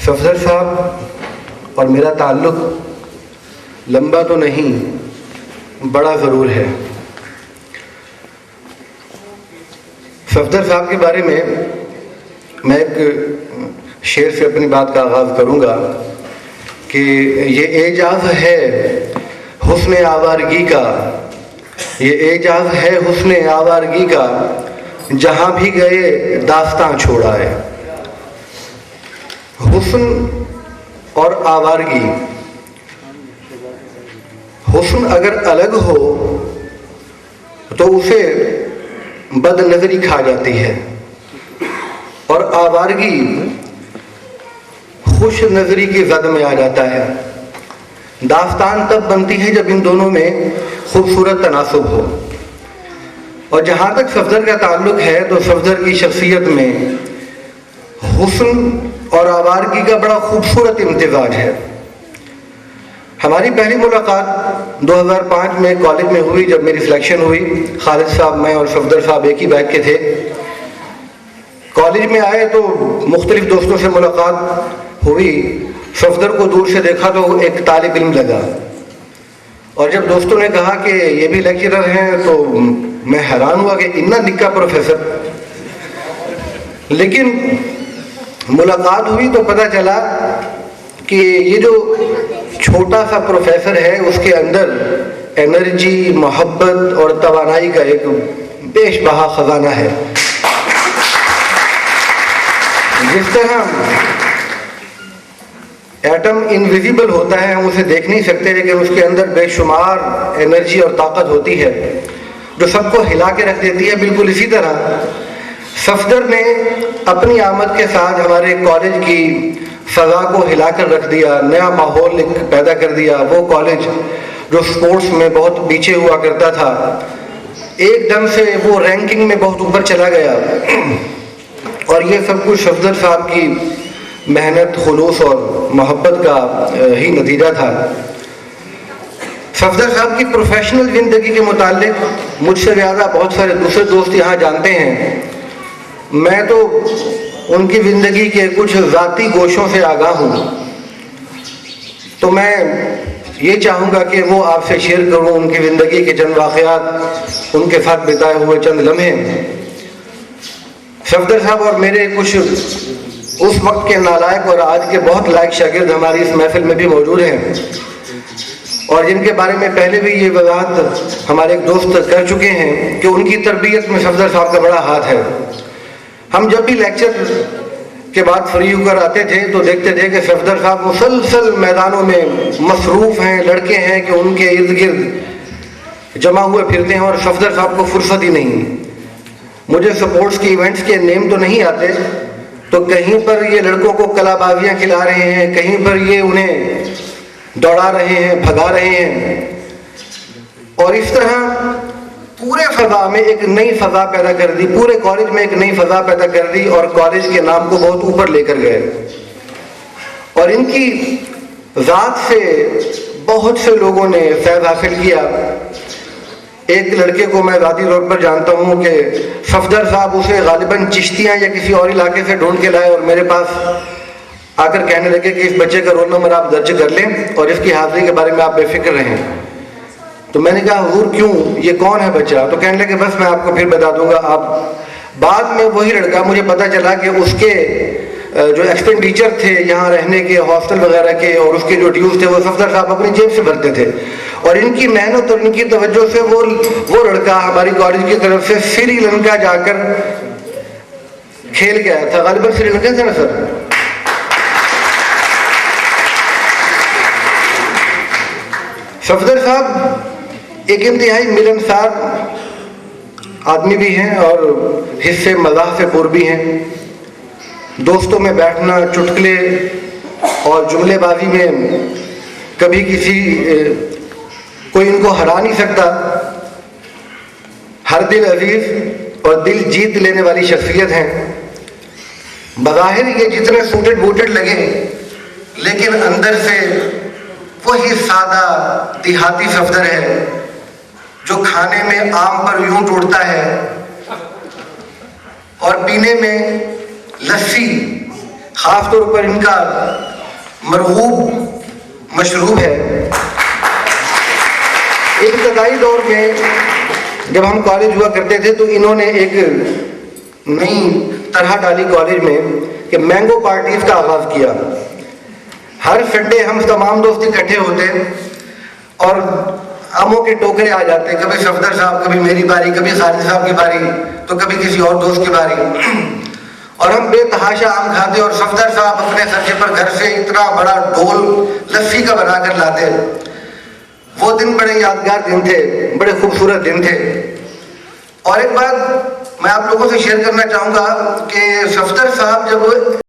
सफदर साहब और मेरा ताल्लुक़ लंबा तो नहीं, बड़ा ज़रूर है। सफदर साहब के बारे में मैं एक शेर से अपनी बात का आगाज़ करूँगा कि ये एजाज़ है हुस्न आवारगी का, ये एजाज़ है हुस्न आवारगी का, जहाँ भी गए दास्तां छोड़ा है। हुस्न और आवारगी, हुस्न अगर अलग हो तो उसे बदनज़री खा जाती है और आवारगी खुश नज़री की ज़द में आ जाता है। दास्तान तब बनती है जब इन दोनों में खूबसूरत तनासुब हो। और जहाँ तक सफदर का ताल्लुक़ है तो सफदर की शख्सियत में हुस्न और आवारगी का बड़ा खूबसूरत इम्तिज़ाज है। हमारी पहली मुलाकात 2005 में कॉलेज में हुई जब मेरी सिलेक्शन हुई। खालिद साहब, मैं और सफदर साहब एक ही बैच के थे। कॉलेज में आए तो मुख्तलिफ दोस्तों से मुलाकात हुई। सफदर को दूर से देखा तो एक तालिब इल्म लगा, और जब दोस्तों ने कहा कि ये भी लेक्चरर हैं तो मैं हैरान हुआ कि इतना निक्का प्रोफेसर। लेकिन मुलाकात हुई तो पता चला कि ये जो छोटा सा प्रोफेसर है उसके अंदर एनर्जी, मोहब्बत और तवानाई का एक बेशबहा खजाना है। जिस तरह एटम इनविजिबल होता है, हम उसे देख नहीं सकते, लेकिन उसके अंदर बेशुमार एनर्जी और ताकत होती है जो सबको हिला के रख देती है। बिल्कुल इसी तरह सफदर ने अपनी आमद के साथ हमारे कॉलेज की फ़ज़ा को हिलाकर रख दिया, नया माहौल पैदा कर दिया। वो कॉलेज जो स्पोर्ट्स में बहुत पीछे हुआ करता था, एकदम से वो रैंकिंग में बहुत ऊपर चला गया। और ये सब कुछ सफदर साहब की मेहनत, खुलूस और मोहब्बत का ही नतीजा था। सफदर साहब की प्रोफेशनल ज़िंदगी के मुताल्लिक़ मुझसे ज़्यादा बहुत सारे दूसरे दोस्त यहाँ जानते हैं। मैं तो उनकी ज़िंदगी के कुछ ज़ाती गोशों से आगाह हूँ, तो मैं ये चाहूँगा कि वो आपसे शेयर करूँ उनकी ज़िंदगी के चंद वाक़यात, उनके साथ बिताए हुए चंद लम्हे। सफदर साहब और मेरे कुछ उस वक्त के नालायक और आज के बहुत लायक शागिर्द हमारी इस महफिल में भी मौजूद हैं, और जिनके बारे में पहले भी ये वजाहत हमारे एक दोस्त कर चुके हैं कि उनकी तरबियत में सफदर साहब का बड़ा हाथ है। हम जब भी लेक्चर के बाद फ्री होकर आते थे तो देखते थे कि सफदर साहब मुसलसल मैदानों में मसरूफ़ हैं, लड़के हैं कि उनके इर्द गिर्द जमा हुए फिरते हैं और सफदर साहब को फुर्सत ही नहीं। मुझे स्पोर्ट्स के इवेंट्स के नेम तो नहीं आते, तो कहीं पर ये लड़कों को कलाबाजियाँ खिला रहे हैं, कहीं पर ये उन्हें दौड़ा रहे हैं, भगा रहे हैं, और इस तरह पूरे फ़ज़ा में एक नई फ़ज़ा पैदा कर दी, पूरे कॉलेज में एक नई फ़ज़ा पैदा कर दी और कॉलेज के नाम को बहुत ऊपर लेकर गए। और इनकी ज़ात से बहुत से लोगों ने फैज़ हासिल किया। एक लड़के को मैं ज़ाती तौर पर जानता हूँ कि सफदर साहब उसे गालिबन चिश्तियाँ या किसी और इलाके से ढूंढ के लाए और मेरे पास आकर कहने लगे कि इस बच्चे का रोल नंबर आप दर्ज कर लें और इसकी हाज़िरी के बारे में आप बेफिक्र रहें। तो मैंने कहा हुजूर क्यों, ये कौन है बच्चा? तो कहने लगे बस मैं आपको फिर बता दूंगा। आप बाद में वही लड़का, मुझे पता चला कि उसके जो एक्सपेंडिचर थे यहाँ रहने के, हॉस्टल वगैरह के, और उसके जो ड्यूज थे वो सफदर साहब अपनी जेब से भरते थे। और इनकी मेहनत और इनकी तवज्जो से वो लड़का हमारी कॉलेज की तरफ से श्रीलंका जाकर खेल के आया था। गालिबन श्रीलंका से ना सर? सफदर साहब एक इंतहाई मिलनसार आदमी भी हैं और हिस्से मज़ाह से पुर भी हैं। दोस्तों में बैठना, चुटकुले और जुमलेबाजी में कभी कोई इनको हरा नहीं सकता। हर दिल अजीज और दिल जीत लेने वाली शख्सियत हैं। बज़ाहिर ये जितने सूटेड बूटेड लगे, लेकिन अंदर से वही सादा देहाती सफदर है जो खाने में आम पर यूं टूटता है और पीने में लस्सी ख़ास तौर पर इनका मरगूब मशरूब है। इब्तदाई दौर में जब हम कॉलेज हुआ करते थे तो इन्होंने एक नई तरह डाली कॉलेज में कि मैंगो पार्टीज का आगाज़ किया। हर संडे हम तमाम दोस्त इकट्ठे होते और आमों के टोकरे आ जाते, कभी सफदर साहब, कभी मेरी बारी, कभी खालिद साहब की बारी, तो कभी किसी और दोस्त की बारी, और हम बेतहाशा आम खाते। और सफदर साहब अपने खर्चे पर घर से इतना बड़ा ढोल लस्सी का बना कर लाते। वो दिन बड़े यादगार दिन थे, बड़े खूबसूरत दिन थे। और एक बात मैं आप लोगों से शेयर करना चाहूँगा कि सफदर साहब जब